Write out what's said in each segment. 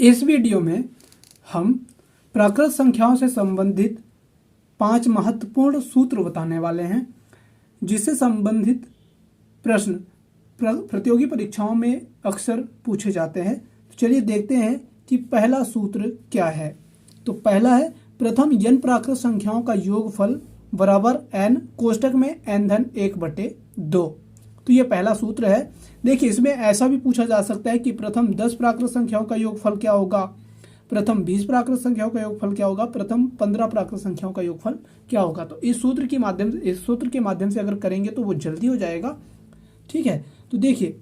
इस वीडियो में हम प्राकृत संख्याओं से संबंधित 5 महत्वपूर्ण सूत्र बताने वाले हैं, जिससे संबंधित प्रश्न प्रतियोगी परीक्षाओं में अक्सर पूछे जाते हैं। तो चलिए देखते हैं कि पहला सूत्र क्या है। तो पहला है प्रथम n प्राकृत संख्याओं का योगफल बराबर n कोष्टक में n-1/2। तो ये पहला सूत्र है। देखिए, इसमें ऐसा भी पूछा जा सकता है कि प्रथम 10 प्राकृत संख्याओं का योगफल क्या होगा, प्रथम 20 प्राकृत संख्याओं का योगफल क्या होगा, प्रथम 15 प्राकृत संख्याओं का योगफल क्या होगा। तो इस सूत्र के माध्यम से अगर करेंगे तो वो जल्दी हो जाएगा। ठीक है, तो देखिए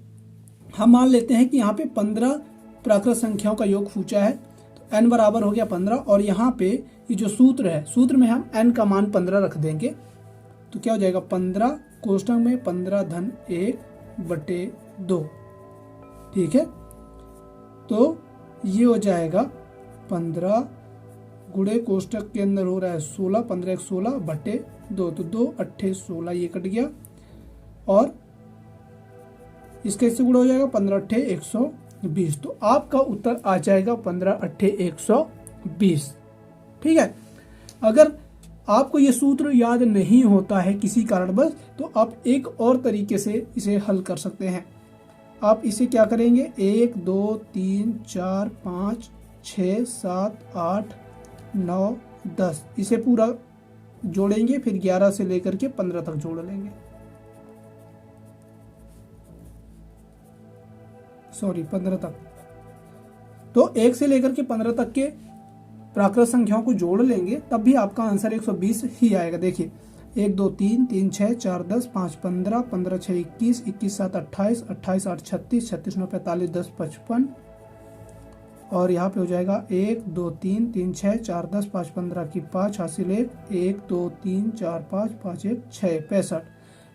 हम मान लेते हैं कि यहाँ पे 15 प्राकृत संख्याओं का योग पूछा है। तो n बराबर हो गया 15 और यहाँ पे ये जो सूत्र है, सूत्र में हम n का मान 15 रख देंगे। तो क्या हो जाएगा 15 कोष्टक में 15-1/2। ठीक है, तो ये हो जाएगा 15 गुणे कोष्टक के अंदर हो रहा है 16, 15-1/16/2। तो 2-8-16 ये कट गया और इसके इससे गुणा हो जाएगा 15-8-120। तो आपका उत्तर आ जाएगा 15-8-120। ठीक है, अगर आपको ये सूत्र याद नहीं होता है किसी कारणवश, तो आप एक और तरीके से इसे हल कर सकते हैं। आप इसे क्या करेंगे, 1 2 3 4 5 6 7 8 9 10 इसे पूरा जोड़ेंगे, फिर 11 से लेकर के 15 तक जोड़ लेंगे। सॉरी 15 तक। तो 1 से लेकर के 15 तक के प्राकृत संख्याओं को जोड़ लेंगे, तब भी आपका आंसर 120 ही आएगा। देखिए 1 2 3 3 6 4 10 5 15 15 6 21 21 7 28 28 8 36 36 9 45 10 55 और यहाँ पे हो जाएगा 1 2 3 3 6 4 10 5 15 की 5 हासिल 1 2 3 4 5 5 1 6 65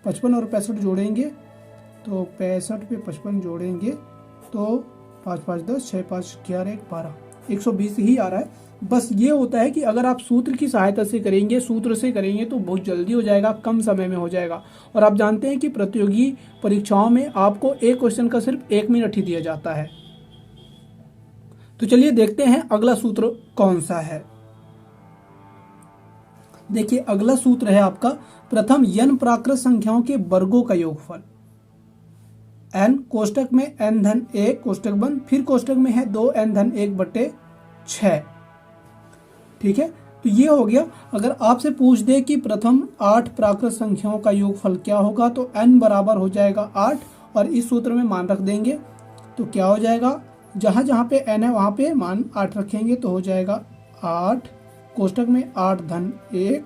55 और 65 जोड़ेंगे तो 65 पे 55 जोड़ेंगे तो 5 5 10 6 5 11 1 12 120 ही आ रहा है। बस ये होता है कि अगर आप सूत्र की सहायता से करेंगे, सूत्र से करेंगे तो बहुत जल्दी हो जाएगा, कम समय में हो जाएगा। और आप जानते हैं कि प्रतियोगी परीक्षाओं में आपको एक क्वेश्चन का सिर्फ 1 मिनट ही दिया जाता है। तो चलिए देखते हैं अगला सूत्र कौन सा है। देखिए अगला सूत्र है आपका प्रथम n प्राकृत संख्याओं के वर्गों का योगफल। n कोष्टक में n-1 कोष्टक बंद, फिर कोष्टक में है 2n-1/6। ठीक है, तो ये हो गया। अगर आपसे पूछ दे कि प्रथम 8 प्राकृत संख्याओं का योगफल क्या होगा, तो n बराबर हो जाएगा 8 और इस सूत्र में मान रख देंगे। तो क्या हो जाएगा, जहां जहां पे n है वहां पे मान 8 रखेंगे तो हो जाएगा 8 कोष्टक में 8-1,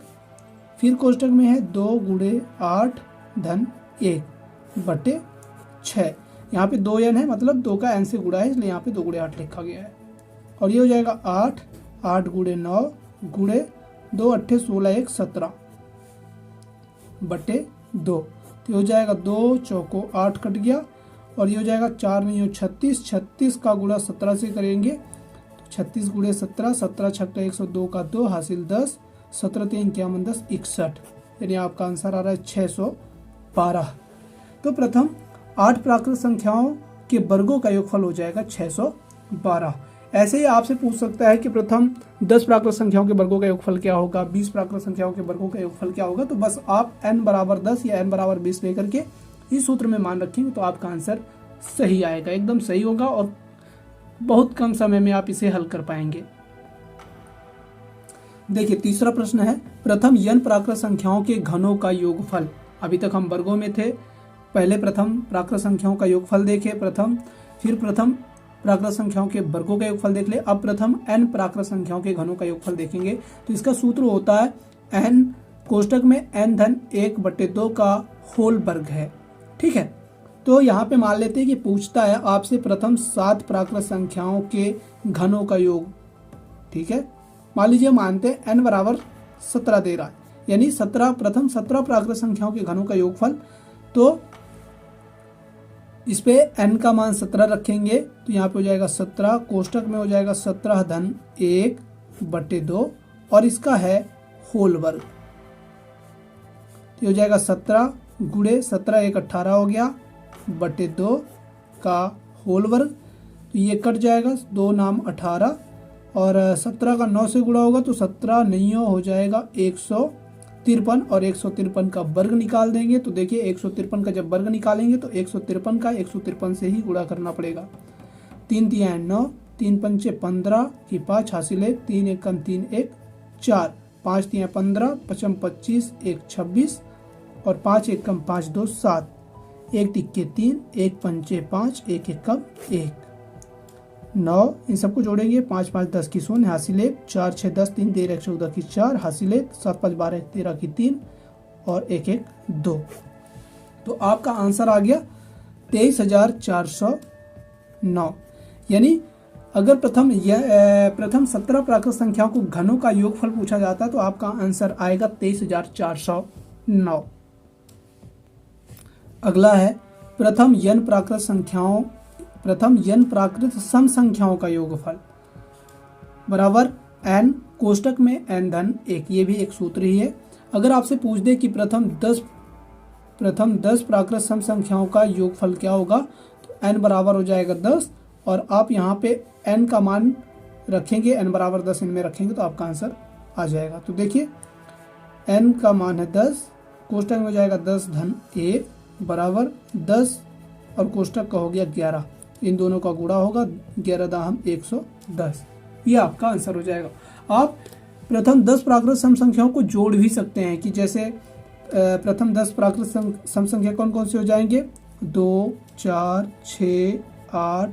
फिर कोष्टक में है 2 गुणे 8-1/6। यहाँ पे 2n है, मतलब 2 का n से गुणा है, इसलिए यहाँ पे 2 गुणे 8 लिखा गया है। और ये हो जाएगा 8 8 गुणे 9 गुणे 2-8-16 17/2। तो हो जाएगा 2 चौको 8 कट गया और ये हो जाएगा 4 नहीं 36, 36 का गुणा 17 से करेंगे तो 36 गुणे 17, 17 छक्का 102 का 2 हासिल 10, 17 3 51 10 61, यानी आपका आंसर आ रहा है 612। तो प्रथम 8 प्राकृत संख्याओं के वर्गों का योगफल हो जाएगा 612। ऐसे ही आपसे पूछ सकता है कि प्रथम 10 प्राकृत संख्याओं के वर्गों का योगफल क्या होगा, 20 प्राकृत संख्याओं के वर्गों का योगफल क्या होगा। तो बस आप n बराबर 10 या n बराबर 20 लेकर के इस सूत्र में मान रखेंगे तो आपका आंसर सही आएगा, एकदम सही होगा और बहुत कम समय में आप इसे हल कर पाएंगे। देखिए तीसरा प्रश्न है प्रथम n प्राकृत संख्याओं के घनों का योगफल। अभी तक हम वर्गों में थे, पहले प्रथम प्राकृत संख्याओं का योगफल देखे फिर प्रथम प्राकृत संख्याओं के वर्गों का योगफल देख ले। अब प्रथम n प्राकृत संख्याओं के घनों का योगफल देखेंगे। तो इसका सूत्र होता है n कोष्टक में n-1/2 का होल वर्ग है। ठीक है, तो यहाँ पे मान लेते हैं कि पूछता है आपसे प्रथम 7 प्राकृत संख्याओं के घनों का योग। ठीक है, मान लीजिए मानते हैं n बराबर 17 दे रहा है, यानी प्रथम 17 प्राकृत संख्याओं के घनों का योगफल। तो इस पे n का मान 17 रखेंगे तो यहाँ पे हो जाएगा 17, कोष्टक में हो जाएगा 17-1/2 और इसका है होल वर्ग। तो हो जाएगा 17 गुणे 17 1 18 हो गया /2 का होल वर्ग। तो ये कट जाएगा, 2 नाम 18 और 17 का 9 से गुणा होगा तो 17 नहीं हो जाएगा 153 और 153 का वर्ग निकाल देंगे। तो देखिए 153 का जब वर्ग निकालेंगे तो 153 का 153 से ही गुणा करना पड़ेगा। 3 तिया 9, 3 पंचे 15 की 5 हासिल है, 3 एकम 3 1 4, 5 तिया 15, 5 25, 1 26 और 5 एकम 5 2 7, 1 टिक्के 3, 1 पंचे 5, 1 एकम 1 9। इन सबको जोड़ेंगे, 5 5 10 की 0 हासिल 1, 4 6 10 3 13 14 की 4 हासिल 1, 7 5 12 13 की 3 और 1 1 2। तो आपका आंसर आ गया 23,409। यानी अगर प्रथम 17 प्राकृत संख्याओं को घनों का योगफल पूछा जाता है तो आपका आंसर आएगा 23,409। अगला है प्रथम n प्राकृत सम संख्याओं का योगफल बराबर n कोष्टक में n धन 1। ये भी एक सूत्र ही है। अगर आपसे पूछ दे कि प्रथम 10 प्राकृत सम संख्याओं का योगफल क्या होगा तो n बराबर हो जाएगा 10 और आप यहाँ पे n का मान रखेंगे, n बराबर 10 इनमें रखेंगे तो आपका आंसर आ जाएगा। तो देखिए n का मान है 10, कोष्टक में हो जाएगा 10 धन 1 बराबर 10 और कोष्टक का हो गया 11, इन दोनों का गुणा होगा 11 दाहम 110। ये आपका आंसर हो जाएगा। आप प्रथम 10 प्राकृत सम संख्याओं को जोड़ भी सकते हैं कि जैसे प्रथम 10 प्राकृत सम संख्या कौन कौन से हो जाएंगे, 2 4 6 8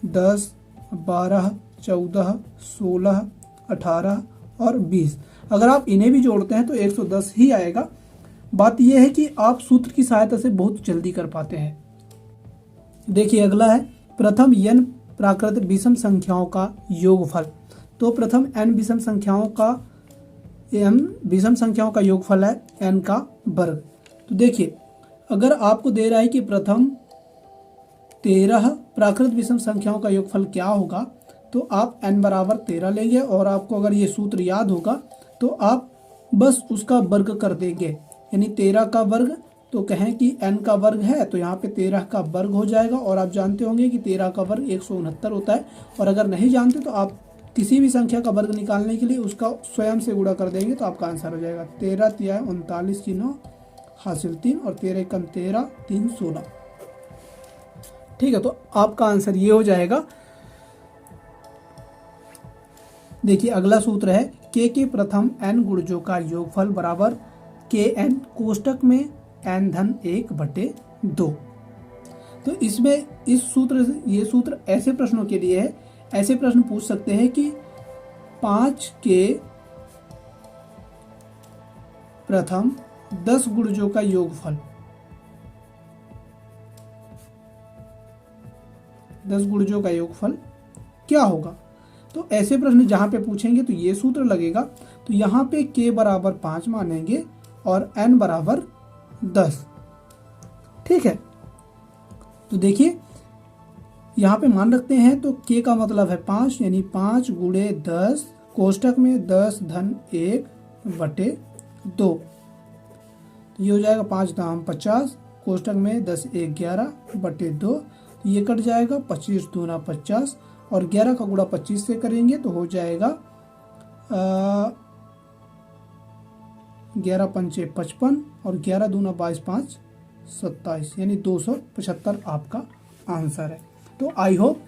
10 12 14 16 18 और 20। अगर आप इन्हें भी जोड़ते हैं तो 110 ही आएगा। बात यह है कि आप सूत्र की सहायता से बहुत जल्दी कर पाते हैं। देखिए अगला है प्रथम n प्राकृत विषम संख्याओं का योगफल। तो प्रथम n विषम संख्याओं का योगफल है n का वर्ग। तो देखिए अगर आपको दे रहा है कि प्रथम 13 प्राकृत विषम संख्याओं का योगफल क्या होगा तो आप n बराबर 13 लेंगे और आपको अगर ये सूत्र याद होगा तो आप बस उसका वर्ग कर देंगे, यानी 13 का वर्ग, तो कहें कि n का वर्ग है तो यहाँ पे 13 का वर्ग हो जाएगा। और आप जानते होंगे कि 13 का वर्ग 169 होता है। और अगर नहीं जानते तो आप किसी भी संख्या का वर्ग निकालने के लिए उसका स्वयं से गुणा कर देंगे तो आपका आंसर हो जाएगा 13 तिया 39 की 9 हासिल 3 और 13 कम 13 3 16। ठीक है, तो आपका आंसर ये हो जाएगा। देखिए अगला सूत्र है के प्रथम n गुणजों का योगफल बराबर kn कोष्टक में n धन 1/2। तो इसमें ये सूत्र ऐसे प्रश्नों के लिए है। ऐसे प्रश्न पूछ सकते हैं कि 5 के प्रथम 10 गुणजों का योगफल, 10 गुणजों का योगफल क्या होगा। तो ऐसे प्रश्न जहां पे पूछेंगे तो ये सूत्र लगेगा। तो यहाँ पे k बराबर 5 मानेंगे और n बराबर 10। ठीक है, तो देखिए यहाँ पे मान रखते हैं तो k का मतलब है 5, यानी 5 गुणे 10 कोष्टक में 10 धन 1/2। ये हो जाएगा 5 दाम 50 कोष्टक में 10 1 11/2। ये कट जाएगा 25 दूना 50 और 11 का गुणा 25 से करेंगे तो हो जाएगा 11 पंचे 55 और 11 दूना 22 5 27, यानी 275 आपका आंसर है। तो आई होप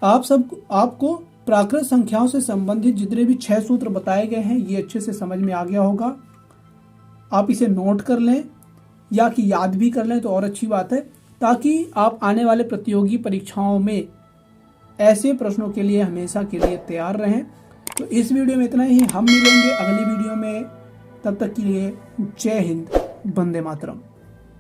आपको प्राकृत संख्याओं से संबंधित जितने भी 6 सूत्र बताए गए हैं ये अच्छे से समझ में आ गया होगा। आप इसे नोट कर लें या कि याद भी कर लें तो और अच्छी बात है, ताकि आप आने वाले प्रतियोगी परीक्षाओं में ऐसे प्रश्नों के लिए हमेशा के लिए तैयार रहें। तो इस वीडियो में इतना ही, हम मिलेंगे अगली वीडियो में। तब तक के लिए जय हिंद, वंदे मातरम।